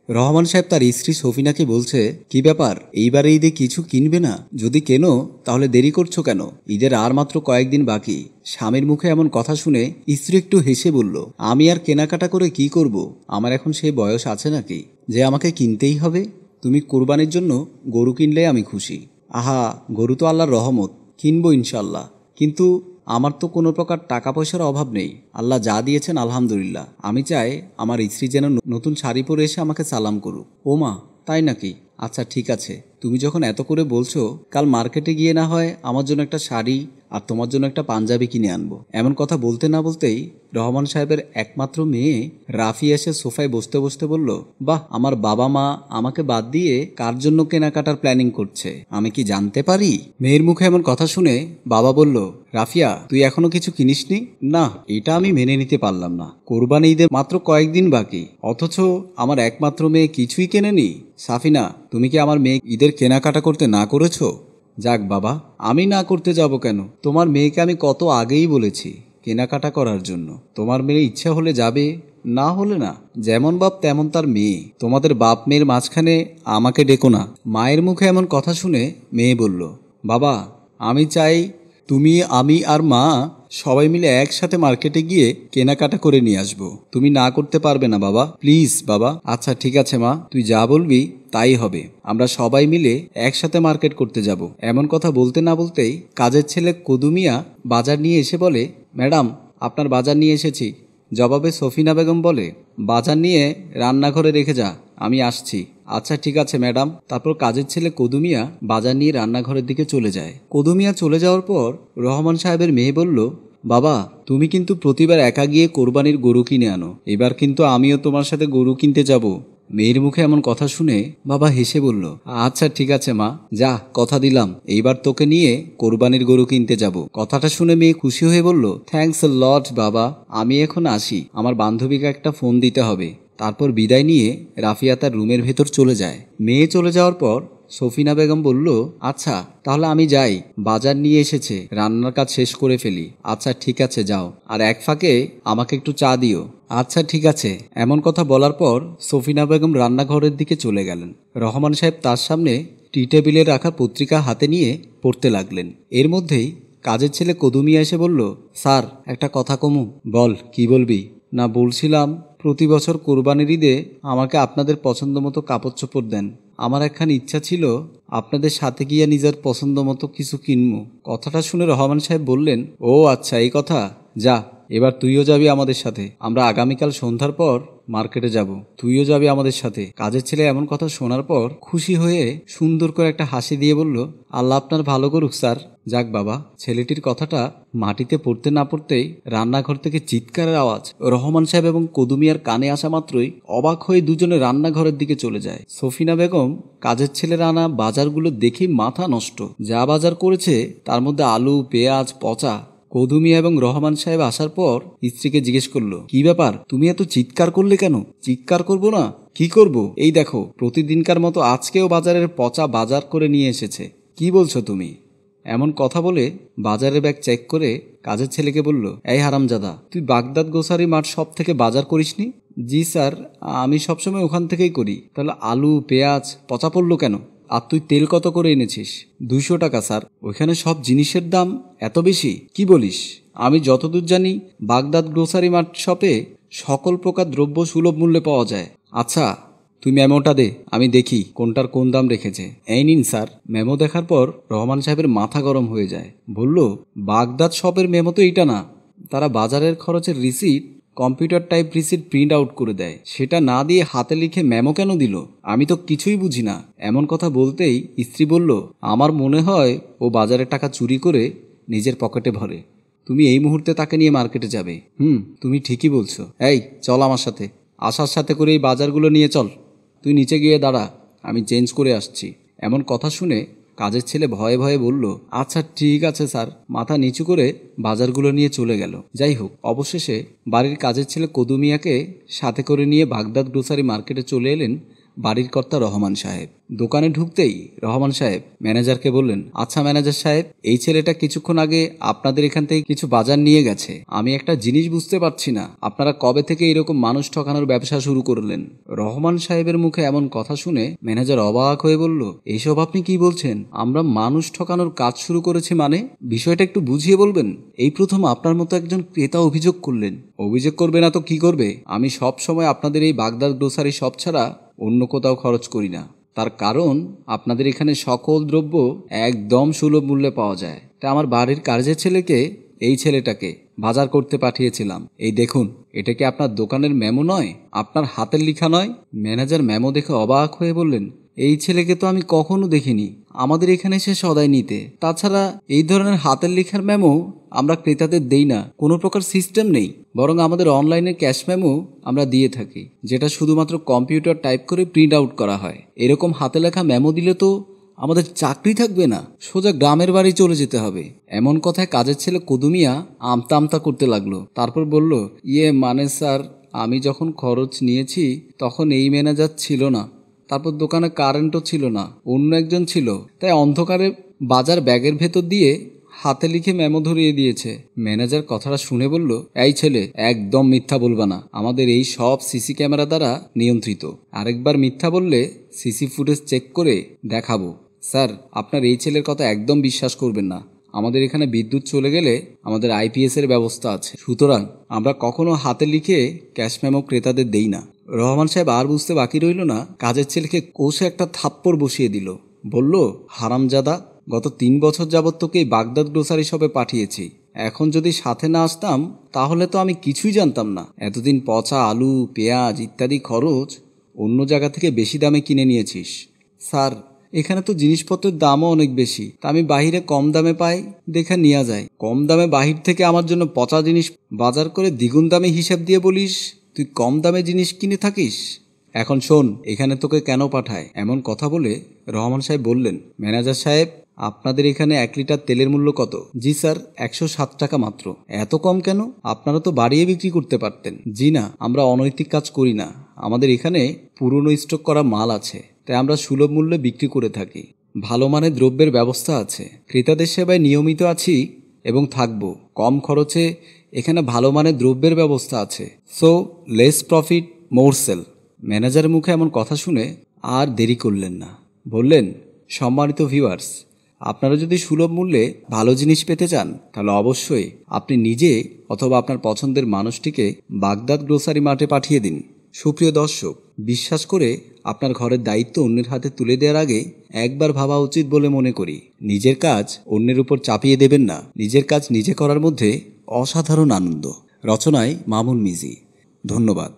রহমান সাহেব তার স্ত্রী সফিনাকে বলছে, কি ব্যাপার, এইবারে ঈদে কিছু কিনবে না? যদি কেনো তাহলে দেরি করছো কেন? ঈদের আর মাত্র কয়েকদিন বাকি। স্বামীর মুখে এমন কথা শুনে স্ত্রী একটু হেসে বলল, আমি আর কেনাকাটা করে কি করব? আমার এখন সেই বয়স আছে নাকি যে আমাকে কিনতেই হবে? তুমি কোরবানির জন্য গরু কিনলে আমি খুশি। আহা, গরু তো আল্লাহর রহমত, কিনবো ইনশাল্লাহ। কিন্তু আমার তো কোনো প্রকার টাকা পয়সার অভাব নেই। আল্লাহ যা দিয়েছেন আলহামদুলিল্লাহ। আমি চাই আমার স্ত্রী যেন নতুন শাড়ি পরে এসে আমাকে সালাম করুক। ও মা, তাই নাকি? আচ্ছা ঠিক আছে, তুমি যখন এত করে বলছো, কাল মার্কেটে গিয়ে না হয় আমার জন্য একটা শাড়ি আর তোমার জন্য একটা পাঞ্জাবি কিনে আনবো। এমন কথা বলতে না বলতেই রহমান সাহেবের একমাত্র মেয়ে রাফি এসে সোফায় বসতে বসতে বলল, বাহ, আমার বাবা মা আমাকে বাদ দিয়ে কার জন্য কেনাকাটার প্ল্যানিং করছে আমি কি জানতে পারি? মেয়ের মুখে এমন কথা শুনে বাবা বলল, রাফিয়া, তুই এখনো কিছু কিনিসনি? না, এটা আমি মেনে নিতে পারলাম না। কোরবানি ঈদের মাত্র কয়েকদিন বাকি, অথচ আমার একমাত্র মেয়ে কিছুই কেনেনি। সাফিনা, তুমি কি আমার মেয়ে ঈদের কেনাকাটা করতে না করেছো? যাক বাবা, আমি না করতে যাব কেন? তোমার মেয়েকে আমি কত আগেই বলেছি কেনাকাটা করার জন্য। তোমার মেয়ে ইচ্ছা হলে যাবে, না হলে না। যেমন বাপ তেমন তার মেয়ে। তোমাদের বাপ মেয়ের মাঝখানে আমাকে ডেকো না। মায়ের মুখে এমন কথা শুনে মেয়ে বলল, বাবা, আমি চাই তুমি, আমি আর মা সবাই মিলে একসাথে মার্কেটে গিয়ে কেনাকাটা করে নিয়ে আসবো। তুমি না করতে পারবে না বাবা, প্লিজ বাবা। আচ্ছা ঠিক আছে মা, তুই যা বলবি তাই হবে। আমরা সবাই মিলে একসাথে মার্কেট করতে যাব। এমন কথা বলতে না বলতেই কাজের ছেলে কদুমিয়া বাজার নিয়ে এসে বলে, ম্যাডাম, আপনার বাজার নিয়ে এসেছি। জবাবে সফিনা বেগম বলে, বাজার নিয়ে রান্নাঘরে রেখে যা, আমি আসছি। আচ্ছা ঠিক আছে ম্যাডাম। তারপর কাজের ছেলে কদুমিয়া বাজার নিয়ে রান্নাঘরের দিকে চলে যায়। কদুমিয়া চলে যাওয়ার পর রহমান সাহেবের মেয়ে বলল, বাবা, তুমি কিন্তু প্রতিবার একা গিয়ে কোরবানির গরু কিনে আনো, এবার কিন্তু আমিও তোমার সাথে গরু কিনতে যাব। মেয়ের মুখে এমন কথা শুনে বাবা হেসে বলল, আচ্ছা ঠিক আছে মা, যা, কথা দিলাম এইবার তোকে নিয়ে কোরবানির গরু কিনতে যাব। কথাটা শুনে মেয়ে খুশি হয়ে বলল, থ্যাঙ্কস এ লট বাবা, আমি এখন আসি, আমার বান্ধবীকে একটা ফোন দিতে হবে। তারপর বিদায় নিয়ে রাফিয়া তার রুমের ভেতর চলে যায়। মেয়ে চলে যাওয়ার পর সফিনা বেগম বলল, আচ্ছা তাহলে আমি যাই, বাজার নিয়ে এসেছে, রান্নার কাজ শেষ করে ফেলি। আচ্ছা ঠিক আছে, যাও, আর এক ফাঁকে আমাকে একটু চা দিও। আচ্ছা ঠিক আছে। এমন কথা বলার পর সফিনা বেগম রান্নাঘরের দিকে চলে গেলেন। রহমান সাহেব তার সামনে টি টেবিলে রাখা পত্রিকা হাতে নিয়ে পড়তে লাগলেন। এর মধ্যেই কাজের ছেলে কদুমিয়া এসে বলল, স্যার, একটা কথা কমু। বল, কি বলবি? না, বলছিলাম প্রতি বছর কোরবানির ঈদে আমাকে আপনাদের পছন্দ মতো কাপড় চোপড় দেন। আমার একখান ইচ্ছা ছিল আপনাদের সাথে গিয়ে নিজের পছন্দ মতো কিছু কিনবো। কথাটা শুনে রহমান সাহেব বললেন, ও আচ্ছা, এই কথা। যা, এবার তুইও যাবি আমাদের সাথে। আমরা আগামীকাল সন্ধ্যার পর মার্কেটে যাব, তুইও যাবি আমাদের সাথে। কাজের ছেলে এমন কথা শোনার পর খুশি হয়ে সুন্দর করে একটা হাসি দিয়ে বলল, আল্লাহ আপনার ভালো করুক স্যার। যাক বাবা। ছেলেটির কথাটা মাটিতে পড়তে না পড়তেই রান্নাঘর থেকে চিৎকারের আওয়াজ রহমান সাহেব এবং কদুমিয়ার কানে আসা মাত্রই অবাক হয়ে দুজনে রান্নাঘরের দিকে চলে যায়। সফিনা বেগম কাজের ছেলের আনা বাজারগুলো দেখে মাথা নষ্ট। যা বাজার করেছে তার মধ্যে আলু, পেঁয়াজ, পচা। কদুমিয়া এবং রহমান সাহেব আসার পর স্ত্রীকে জিজ্ঞেস করলো, কি ব্যাপার, তুমি এত চিৎকার করলে কেন? চিৎকার করব না, কি করব? এই দেখো, প্রতিদিনকার মতো আজকেও বাজারের পচা বাজার করে নিয়ে এসেছে। কি বলছো তুমি? এমন কথা বলে বাজারের ব্যাগ চেক করে কাজের ছেলেকে বলল, এই হারামজাদা, তুই বাগদাদ গ্রোসারি মার্ট সব থেকে বাজার করিসনি? জি স্যার, আমি সবসময় ওখান থেকেই করি। তাহলে আলু, পেঁয়াজ পচা পড়লো কেন? আর তুই তেল কত করে এনেছিস? 200 টাকা স্যার। ওইখানে সব জিনিসের দাম এত বেশি? কি বলিস? আমি যতদূর জানি বাগদাদ গ্রোসারি মার্ট শপে সকল প্রকার দ্রব্য সুলভ মূল্যে পাওয়া যায়। আচ্ছা, তুই মেমোটা দে, আমি দেখি কোনটার কোন দাম রেখেছে। এই নিন স্যার। মেমো দেখার পর রহমান সাহেবের মাথা গরম হয়ে যায়। বলল, বাগদাদ শপের মেমো তো এইটা না। তারা বাজারের খরচের receipt, computer type receipt print out করে দেয়, সেটা না দিয়ে হাতে লিখে মেমো কেন দিল? আমি তো কিছুই বুঝি না। এমন কথা বলতেই স্ত্রী বলল, আমার মনে হয় ও বাজারের টাকা চুরি করে নিজের পকেটে ভরে। তুমি এই মুহূর্তে তাকে নিয়ে মার্কেটে যাবে। তুমি ঠিকই বলছো। এই চল আমার সাথে। আসার সাথে করে এই বাজারগুলো নিয়ে চল। তুই নিচে গিয়ে দাঁড়া, আমি চেঞ্জ করে আসছি। এমন কথা শুনে কাজের ছেলে ভয়ে ভয়ে বলল, আচ্ছা ঠিক আছে স্যার। মাথা নিচু করে বাজারগুলো নিয়ে চলে গেল। যাই হোক, অবশেষে বাড়ির কাজের ছেলে কদুমিয়াকে সাথে করে নিয়ে বাগদাদ গ্রোসারি মার্কেটে চলে এলেন বাড়ির কর্তা রহমান সাহেব। দোকানে ঢুকতেই রহমান সাহেব ম্যানেজারকে বললেন, আচ্ছা ম্যানেজার সাহেব, এই ছেলেটা কিছুক্ষণ আগে আপনাদের এখান থেকে কিছু বাজার নিয়ে গেছে। আমি একটা জিনিস বুঝতে পারছি না, আপনারা কবে থেকে এরকম মানুষ ঠকানোর ব্যবসা শুরু করলেন? রহমান সাহেবের মুখে এমন কথা শুনে ম্যানেজার অবাক হয়ে বলল, এইসব আপনি কি বলছেন? আমরা মানুষ ঠকানোর কাজ শুরু করেছি মানে? বিষয়টা একটু বুঝিয়ে বলবেন। এই প্রথম আপনার মতো একজন ক্রেতা অভিযোগ করলেন। অভিযোগ করবে না তো কি করবে? আমি সব সময় আপনাদের এই বাগদাদ গ্রোসারি শপ ছাড়া অন্য কোথাও খরচ করি না। তার কারণ আপনাদের এখানে সকল দ্রব্য একদম সুলভ মূল্যে পাওয়া যায়। তাই আমার বাড়ির কাজের ছেলেকে, এই ছেলেটাকে বাজার করতে পাঠিয়েছিলাম। এই দেখুন, এটা কি আপনার দোকানের মেমো নয়? আপনার হাতের লেখা নয়? ম্যানেজার মেমো দেখে অবাক হয়ে বললেন, এই ছেলেকে তো আমি কখনো দেখিনি। আমাদের এখানে সে সদাই নিতে। তাছাড়া এই ধরনের হাতের লেখার মেমো আমরা ক্রেতাদের দেই না। কোনো প্রকার সিস্টেম নেই। বরং আমাদের অনলাইনে ক্যাশ মেমো আমরা দিয়ে থাকি, যেটা শুধুমাত্র কম্পিউটার টাইপ করে প্রিন্ট আউট করা হয়। এরকম হাতে লেখা মেমো দিলে তো আমাদের চাকরি থাকবে না, সোজা গ্রামের বাড়ি চলে যেতে হবে। এমন কথায় কাজের ছেলে কদুমিয়া আমতা আমতা করতে লাগলো। তারপর বলল, মানে স্যার, আমি যখন খরচ নিয়েছি তখন এই ম্যানেজার ছিল না। তারপর দোকানে কারেন্টও ছিল না, অন্য একজন ছিল। তাই অন্ধকারে বাজার ব্যাগের ভেতর দিয়ে হাতে লিখে মেমো ধরিয়ে দিয়েছে। ম্যানেজার কথাটা শুনে বলল, এই ছেলে, একদম মিথ্যা বলবা না। আমাদের এই সব সিসি ক্যামেরা দ্বারা নিয়ন্ত্রিত। আরেকবার মিথ্যা বললে সিসি ফুটেজ চেক করে দেখাবো। স্যার, আপনার এই ছেলের কথা একদম বিশ্বাস করবেন না। আমাদের এখানে বিদ্যুৎ চলে গেলে আমাদের আইপিএস এর ব্যবস্থা আছে, সুতরাং আমরা কখনো হাতে লিখে ক্যাশ মেমো ক্রেতাদের দেই না। রহমান সাহেব আর বুঝতে বাকি রইল না, কাজের ছেলেকে কষে একটা থাপ্পড় বসিয়ে দিল। বলল, হারামজাদা, গত 3 বছর যাবত তোকে বাগদাদ গ্রোসারি শপে পাঠিয়েছি। এখন যদি সাথে না আসতাম তাহলে তো আমি কিছুই জানতাম না। এতদিন পচা আলু, পেঁয়াজ ইত্যাদি খরচ অন্য জায়গা থেকে বেশি দামে কিনে নিয়েছিস। স্যার, এখানে তো জিনিসপত্রের দামও অনেক বেশি, তা আমি বাহিরে কম দামে পাই দেখে নেওয়া যায়। কম দামে বাহির থেকে আমার জন্য পচা জিনিস বাজার করে দ্বিগুণ দামে হিসাব দিয়ে বলিস তুই কম দামে জিনিস কিনে থাকিস। এখন শোন, এখানে তোকে কেন পাঠায়? এমন কথা বলে রহমান সাহেব বললেন, ম্যানেজার সাহেব, আপনাদের এখানে 1 লিটার তেলের মূল্য কত? জি স্যার, 107 টাকা মাত্র। এত কম কেন? আপনারা তো বাড়িয়ে বিক্রি করতে পারতেন। জি না, আমরা অনৈতিক কাজ করি না। আমাদের এখানে পুরনো স্টক করা মাল আছে, তাই আমরা সুলভ মূল্যে বিক্রি করে থাকি। ভালো মানের দ্রব্যের ব্যবস্থা আছে। ক্রেতাদের সেবায় নিয়মিত আছি এবং থাকব। কম খরচে এখানে ভালো মানের দ্রব্যের ব্যবস্থা আছে। সো লেস প্রফিট মোর সেল। ম্যানেজারের মুখে এমন কথা শুনে আর দেরি করলেন না। বললেন, সম্মানিত ভিউয়ার্স, আপনারা যদি সুলভ মূল্যে ভালো জিনিস পেতে চান তাহলে অবশ্যই আপনি নিজে অথবা আপনার পছন্দের মানুষটিকে বাগদাদ গ্রোসারি মার্টে পাঠিয়ে দিন। সুপ্রিয় দর্শক, বিশ্বাস করে আপনার ঘরের দায়িত্ব অন্যের হাতে তুলে দেওয়ার আগে একবার ভাবা উচিত বলে মনে করি। নিজের কাজ অন্যের উপর চাপিয়ে দেবেন না। নিজের কাজ নিজে করার মধ্যে অসাধারণ আনন্দ। রচনায় মামুন মিজি। ধন্যবাদ।